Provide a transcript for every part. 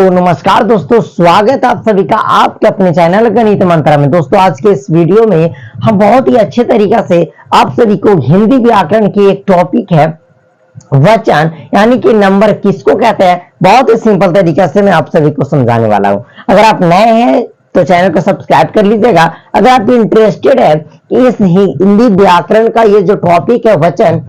नमस्कार दोस्तों, स्वागत है आप सभी का आपके अपने चैनल गणित मंत्र में। दोस्तों आज के इस वीडियो में हम बहुत ही अच्छे तरीका से आप सभी को हिंदी व्याकरण की एक टॉपिक है वचन यानी कि नंबर किसको कहते हैं, बहुत ही सिंपल तरीका से मैं आप सभी को समझाने वाला हूं। अगर आप नए हैं तो चैनल को सब्सक्राइब कर लीजिएगा। अगर आप इंटरेस्टेड है कि इस हिंदी व्याकरण का ये जो टॉपिक है वचन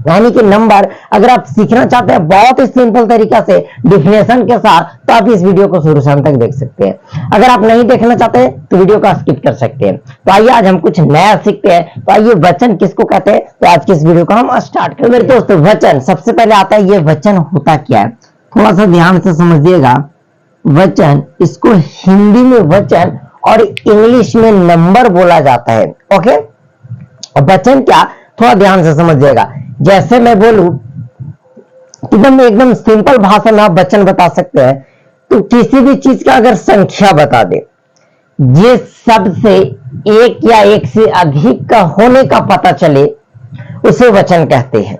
यानी कि नंबर, अगर आप सीखना चाहते हैं बहुत ही सिंपल तरीका से डिफिनेशन के साथ, तो आप इस वीडियो को शुरू से अंत तक देख सकते हैं। अगर आप नहीं देखना चाहते तो वीडियो को स्किप कर सकते हैं। तो आइए आज हम कुछ नया सीखते हैं। तो आइए वचन किसको कहते हैं, तो आज की इस वीडियो को हम स्टार्ट करें। मेरे दोस्तों वचन सबसे पहले आता है, ये वचन होता क्या है थोड़ा सा ध्यान से समझिएगा। वचन, इसको हिंदी में वचन और इंग्लिश में नंबर बोला जाता है। ओके, वचन क्या, थोड़ा ध्यान से समझिएगा। जैसे मैं बोलूं एकदम सिंपल भाषा में आप वचन बता सकते हैं, तो किसी भी चीज का अगर संख्या बता दे, ये सबसे एक या एक से अधिक का होने का पता चले, उसे वचन कहते हैं।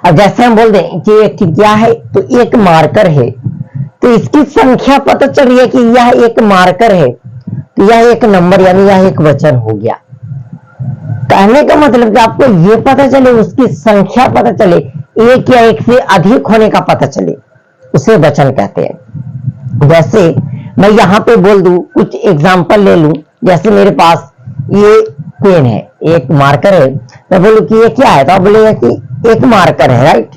अब जैसे हम बोल दें कि एक क्या है, तो एक मार्कर है, तो इसकी संख्या पता चल रही है कि यह एक मार्कर है, तो यह एक नंबर यानी यह एक वचन हो गया। कहने का मतलब कि आपको ये पता चले, उसकी संख्या पता चले, एक या एक से अधिक होने का पता चले, उसे वचन कहते हैं। जैसे मैं यहां पे बोल दूं, कुछ एग्जांपल ले लूं। जैसे मेरे पास ये पेन है, एक मार्कर है, मैं बोलूं कि ये क्या है, तो आप बोलेगा कि एक मार्कर है, राइट।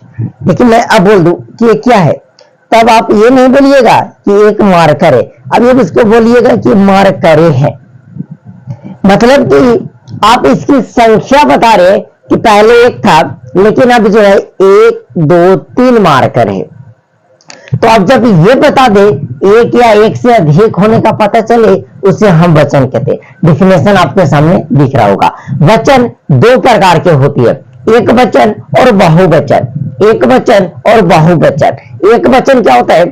लेकिन मैं अब बोल दूं कि ये क्या है, तब आप ये नहीं बोलिएगा कि एक मार्कर है, अब ये इसको बोलिएगा कि मार्करे है। मतलब कि आप इसकी संख्या बता रहे कि पहले एक था, लेकिन अब जो है 1 2 3 मार्कर है। तो अब जब ये बता दे एक या एक से अधिक होने का पता चले, उसे हम वचन कहते हैं। डिफिनेशन आपके सामने दिख रहा होगा। वचन दो प्रकार के होती है, एक वचन और बहुवचन। एक वचन और बहुवचन। एक वचन क्या होता है,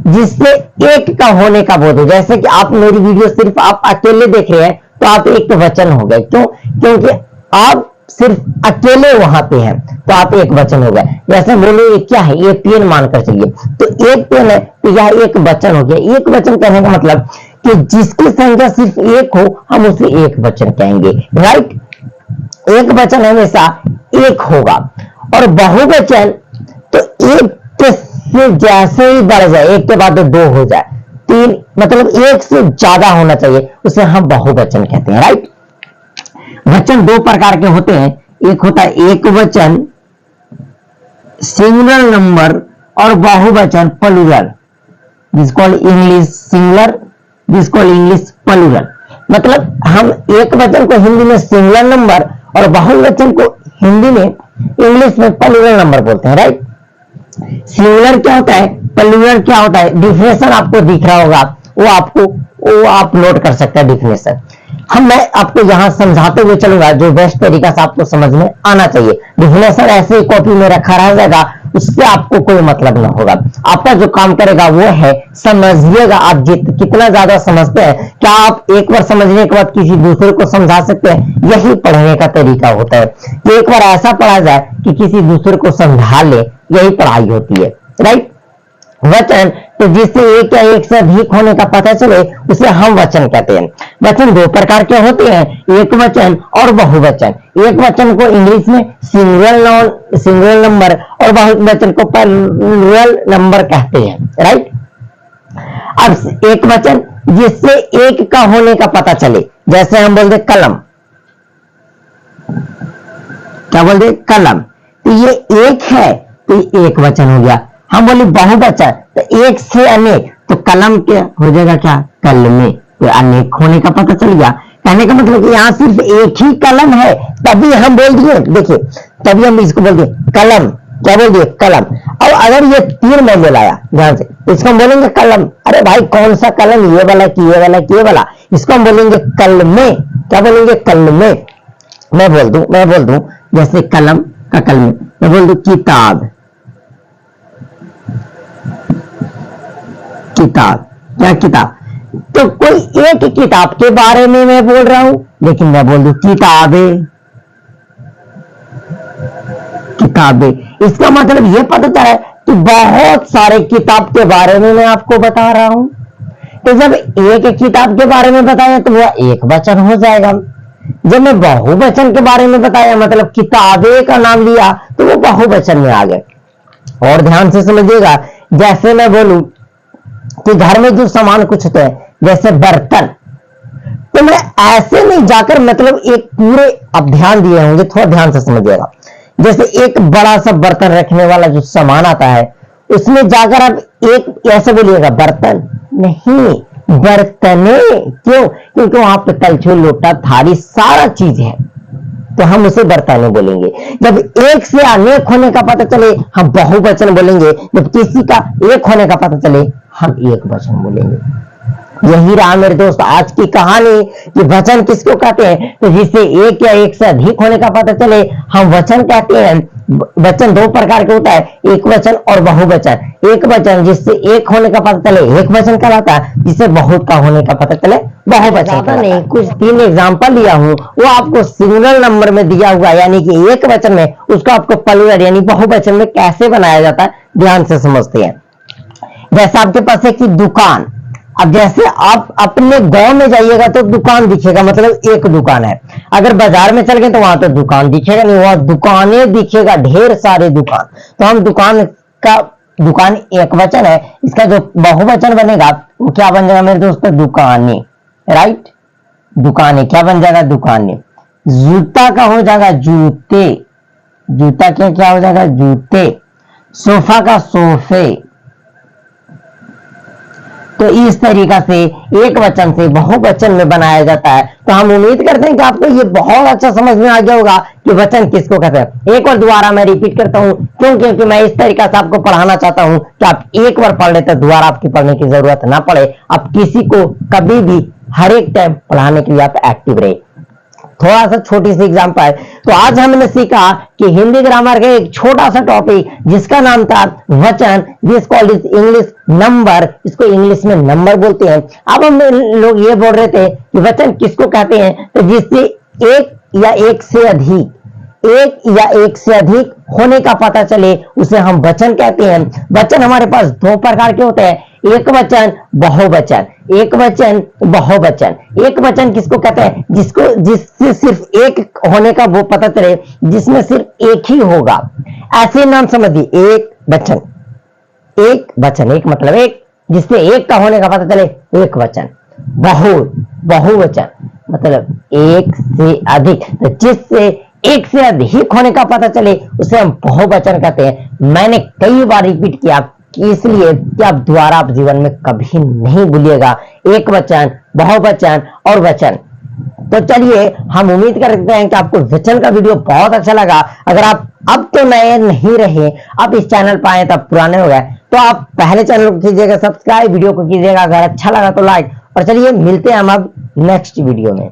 जिससे एक का होने का बोध हो। जैसे कि आप मेरी वीडियो सिर्फ आप अकेले देख रहे हैं, तो आप एक वचन हो गए। क्यों? क्योंकि आप सिर्फ अकेले वहां पे हैं, तो आप एक वचन हो गए। जैसे बोलो ये क्या है, ये पेन मानकर चलिए, तो एक पेन है, तो यह एक वचन हो गया। एक वचन कहने का मतलब कि जिसकी संख्या सिर्फ एक हो, हम उसे एक वचन कहेंगे, राइट। एक वचन हमेशा एक होगा। और बहुवचन तो एक से जैसे ही बढ़ जाए, एक के बाद दो हो जाए, तीन, मतलब एक से ज्यादा होना चाहिए, उसे हम बहुवचन कहते हैं, राइट। वचन दो प्रकार के होते हैं, एक होता है एक वचन सिंगुलर नंबर और बहुवचन plural. This called English singular, this called English plural. मतलब हम एक वचन को हिंदी में सिंगुलर नंबर और बहुवचन को हिंदी में इंग्लिश में प्लूरल नंबर बोलते हैं, राइट। सिंगुलर क्या होता है, प्लूरल क्या होता है, डिफिनेशन आपको दिख रहा होगा, वो आप नोट कर सकते हैं डिफिनेशन। मैं आपको यहां समझाते हुए चलूंगा जो बेस्ट तरीका से आपको समझ में आना चाहिए। डिफिनेशन ऐसे ही कॉपी में रखा रह जाएगा, उससे आपको कोई मतलब ना होगा। आपका जो काम करेगा वो है समझिएगा। आप कितना ज्यादा समझते हैं, क्या आप एक बार समझने के बाद किसी दूसरे को समझा सकते हैं? यही पढ़ने का तरीका होता है कि एक बार ऐसा पढ़ा जाए कि किसी दूसरे को समझा ले, यही पढ़ाई होती है, राइट। वचन तो जिससे एक या एक से अधिक होने का पता चले, उसे हम वचन कहते हैं। वचन दो प्रकार के होते हैं, एक वचन और बहुवचन। एक वचन को इंग्लिश में सिंगुलर नंबर और बहुवचन को प्लूरल नंबर कहते हैं, राइट। अब एक वचन जिससे एक का होने का पता चले, जैसे हम बोल दे कलम, क्या बोल दे कलम, तो ये एक है, तो एक वचन हो गया। हम बोले बहुवचन तो एक से अनेक, तो कलम क्या हो जाएगा, क्या कलमे, तो अनेक होने का पता चल गया। कहने का मतलब कि यहाँ सिर्फ एक ही कलम है, तभी हम बोल दिए, देखिए तभी हम इसको बोल दिए कलम, क्या बोल दिए कलम। अब अगर ये तीन मैं बोलाया ध्यान से, इसको हम बोलेंगे कलम। अरे भाई कौन सा कलम, ये वाला कि ये वाला कि ये वाला, इसको हम बोलेंगे कलमे, क्या बोलेंगे कलमे। मैं बोल दूं जैसे कलम का कलमे, मैं बोल दूं किताब, किताब, क्या किताब, तो कोई एक किताब के बारे में मैं बोल रहा हूं, लेकिन मैं बोल दूं किताबें, किताबें। इसका मतलब यह पता चला कि बहुत सारे किताब के बारे में मैं आपको बता रहा हूं। तो जब एक किताब के बारे में बताया तो वह एक वचन हो जाएगा। जब मैं बहुवचन के बारे में बताया, मतलब किताबें का नाम लिया, तो वो बहुवचन में आ गए। और ध्यान से समझिएगा, जैसे मैं बोलूं कि घर में जो सामान कुछ होते हैं, जैसे बर्तन, तो मैं ऐसे नहीं जाकर, मतलब एक पूरे, अब ध्यान दिए होंगे, थोड़ा ध्यान से समझिएगा। जैसे एक बड़ा सा बर्तन रखने वाला जो सामान आता है, उसमें जाकर आप एक ऐसे बोलिएगा बर्तन नहीं, बर्तने। क्यों? क्योंकि वहां पे कलछुल, लोटा, थाली, सारा चीज है, तो हम उसे बर्तने बोलेंगे। जब एक से अनेक होने का पता चले, हम बहुवचन बोलेंगे। जब किसी का एक होने का पता चले, हम एक वचन बोलेंगे। यही रहा मेरे दोस्त आज की कहानी कि वचन किसको कहते हैं। तो जिससे एक या एक से अधिक होने का पता चले, हम वचन कहते हैं। वचन दो प्रकार के होता है, एक वचन और बहुवचन। एक वचन जिससे एक होने का पता चले एक वचन कहलाता है, जिससे बहुत का होने का पता चले बहुवचन कहलाता है। कुछ 3 एग्जाम्पल लिया हूं, वो आपको सिंगल नंबर में दिया हुआ, यानी कि एक वचन में, उसको आपको प्लूरल यानी बहुवचन में कैसे बनाया जाता है, ध्यान से समझते हैं। जैसे आपके पास है कि दुकान। अब जैसे आप अपने गांव में जाइएगा तो दुकान दिखेगा, मतलब एक दुकान है। अगर बाजार में चल गए तो वहां तो दुकान दिखेगा नहीं, वहां दुकानें दिखेगा, ढेर सारे दुकान। तो हम दुकान एक वचन है, इसका जो बहुवचन बनेगा वो क्या बन जाएगा मेरे दोस्तों? दुकानें। राइट, दुकानें क्या बन जाएगा? दुकानें। जूता का हो जाएगा जूते। जूता क्या हो जाएगा? जूते। सोफा का सोफे। तो इस तरीका से एक वचन से बहुवचन में बनाया जाता है। तो हम उम्मीद करते हैं कि आपको ये बहुत अच्छा समझ में आ गया होगा कि वचन किसको कहते हैं। एक और दोबारा मैं रिपीट करता हूं, क्यों? क्योंकि मैं इस तरीका से आपको पढ़ाना चाहता हूं कि आप एक बार पढ़ लेते, दोबारा आपकी पढ़ने की जरूरत ना पड़े। आप किसी को कभी भी हर एक टाइम पढ़ाने के लिए आप एक्टिव रहे। थोड़ा सा छोटी सी एग्जांपल है। तो आज हमने सीखा कि हिंदी ग्रामर का एक छोटा सा टॉपिक जिसका नाम था वचन, this called is English number, इसको इंग्लिश में नंबर बोलते हैं। अब हम लोग ये बोल रहे थे कि वचन किसको कहते हैं, तो जिससे एक या एक से अधिक, एक या एक से अधिक होने का पता चले, उसे हम वचन कहते हैं। वचन हमारे पास 2 प्रकार के होते हैं, एक वचन, बहुवचन। एक वचन, बहुवचन। एक वचन किसको कहते हैं? जिससे सिर्फ एक होने का वो पता चले, जिसमें सिर्फ एक ही होगा, ऐसे नाम समझिए, एक वचन। एक वचन, एक मतलब एक, जिससे एक का होने का पता चले, एक वचन। बहुवचन मतलब एक से अधिक, तो जिससे एक से अधिक होने का पता चले उसे हम बहुवचन कहते हैं। मैंने कई बार रिपीट किया इसलिए कि आप दोबारा आप जीवन में कभी नहीं भूलिएगा, एक वचन, बहुवचन और वचन। तो चलिए, हम उम्मीद करते हैं कि आपको वचन का वीडियो बहुत अच्छा लगा। अगर आप अब तो नए नहीं रहे, आप इस चैनल पर आए तब पुराने हो गए, तो आप पहले चैनल को कीजिएगा सब्सक्राइब, वीडियो को कीजिएगा अगर अच्छा लगा तो लाइक। और चलिए मिलते हैं हम अब नेक्स्ट वीडियो में।